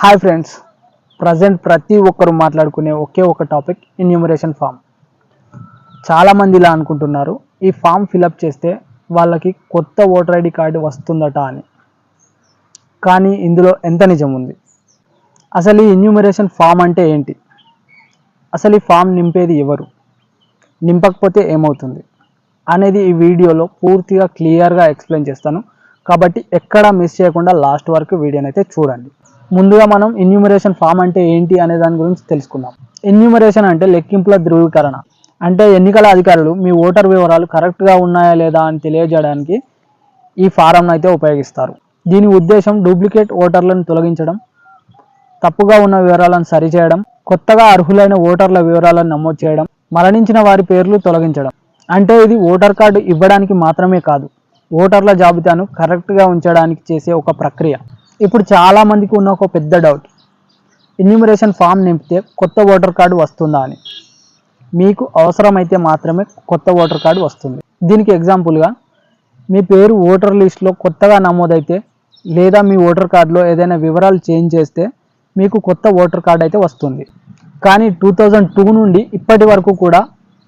Hi friends, present ప్రతి ఒక్కరు మాట్లాడుకునే ఒకే ఒక టాపిక్ ఎన్యూమరేషన్ ఫామ్. చాలామంది ఇలా అనుకుంటున్నారు, ఈ ఫామ్ ఫిలప్ చేస్తే వాళ్ళకి కొత్త ఓటర్ ఐడి కార్డు వస్తుందట అని. కానీ ఇందులో ఎంత నిజం ఉంది? అసలు ఈ ఎన్యూమరేషన్ ఫామ్ అంటే ఏంటి? అసలు ఈ ఫామ్ నింపేది ఎవరు? నింపకపోతే ఏమవుతుంది అనేది ఈ వీడియోలో పూర్తిగా క్లియర్గా ఎక్స్ప్లెయిన్ చేస్తాను. కాబట్టి ఎక్కడా మిస్ చేయకుండా లాస్ట్ వరకు వీడియోని అయితే చూడండి. ముందుగా మనం ఎన్యూమరేషన్ ఫామ్ అంటే ఏంటి అనే దాని గురించి తెలుసుకుందాం. ఎన్యూమరేషన్ అంటే లెక్కింపుల ధృవీకరణ. అంటే ఎన్నికల అధికారులు మీ ఓటర్ వివరాలు కరెక్ట్గా ఉన్నాయా లేదా అని తెలియజేయడానికి ఈ ఫారంను అయితే ఉపయోగిస్తారు. దీని ఉద్దేశం డూప్లికేట్ ఓటర్లను తొలగించడం, తప్పుగా ఉన్న వివరాలను సరిచేయడం, కొత్తగా అర్హులైన ఓటర్ల వివరాలను నమోదు చేయడం, మరణించిన వారి పేర్లు తొలగించడం. అంటే ఇది ఓటర్ కార్డు ఇవ్వడానికి మాత్రమే కాదు, ఓటర్ల జాబితాను కరెక్ట్గా ఉంచడానికి చేసే ఒక ప్రక్రియ. ఇప్పుడు చాలామందికి ఉన్న ఒక పెద్ద డౌట్, ఎన్యూమరేషన్ ఫామ్ నింపితే కొత్త ఓటర్ కార్డు వస్తుందా అని. మీకు అవసరమైతే మాత్రమే కొత్త ఓటర్ కార్డు వస్తుంది. దీనికి ఎగ్జాంపుల్గా మీ పేరు ఓటర్ లిస్ట్లో కొత్తగా నమోదైతే లేదా మీ ఓటర్ కార్డులో ఏదైనా వివరాలు చేంజ్ చేస్తే మీకు కొత్త ఓటర్ కార్డు అయితే వస్తుంది. కానీ 2002 నుండి ఇప్పటి వరకు కూడా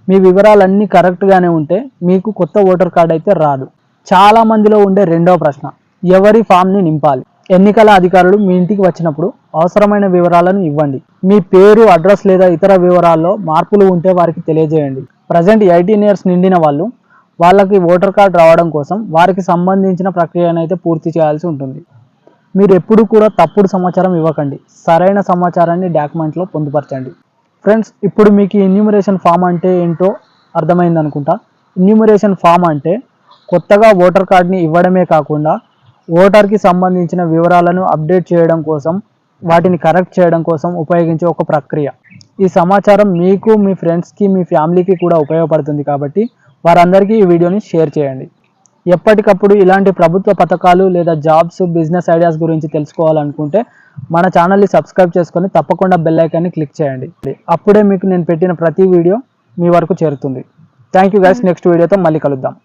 మీ వివరాలన్నీ కరెక్ట్గానే ఉంటే మీకు కొత్త ఓటర్ కార్డు అయితే రాదు. చాలామందిలో ఉండే రెండవ ప్రశ్న, ఎవరి ఫామ్ని నింపాలి? ఎన్నికల అధికారులు మీ ఇంటికి వచ్చినప్పుడు అవసరమైన వివరాలను ఇవ్వండి. మీ పేరు, అడ్రస్ లేదా ఇతర వివరాల్లో మార్పులు ఉంటే వారికి తెలియజేయండి. ప్రజెంట్ 18 years నిండిన వాళ్ళకి ఓటర్ కార్డు రావడం కోసం వారికి సంబంధించిన ప్రక్రియను అయితే పూర్తి చేయాల్సి ఉంటుంది. మీరు ఎప్పుడు కూడా తప్పుడు సమాచారం ఇవ్వకండి, సరైన సమాచారాన్ని డాక్యుమెంట్లో పొందుపరచండి. ఫ్రెండ్స్, ఇప్పుడు మీకు ఎన్యూమరేషన్ ఫామ్ అంటే ఏంటో అర్థమైంది అనుకుంటా. ఎన్యూమరేషన్ ఫామ్ అంటే కొత్తగా ఓటర్ కార్డుని ఇవ్వడమే కాకుండా ఓటర్కి సంబంధించిన వివరాలను అప్డేట్ చేయడం కోసం, వాటిని కరెక్ట్ చేయడం కోసం ఉపయోగించే ఒక ప్రక్రియ. ఈ సమాచారం మీకు, మీ ఫ్రెండ్స్కి, మీ ఫ్యామిలీకి కూడా ఉపయోగపడుతుంది కాబట్టి వారందరికీ ఈ వీడియోని షేర్ చేయండి. ఎప్పటికప్పుడు ఇలాంటి ప్రభుత్వ పథకాలు లేదా జాబ్స్, బిజినెస్ ఐడియాస్ గురించి తెలుసుకోవాలనుకుంటే మన ఛానల్ని సబ్స్క్రైబ్ చేసుకొని తప్పకుండా బెల్ ఐకాన్ని క్లిక్ చేయండి. అప్పుడే మీకు నేను పెట్టిన ప్రతి వీడియో మీ వరకు చేరుతుంది. Thank you guys. నెక్స్ట్ వీడియోతో మళ్ళీ కలుద్దాం.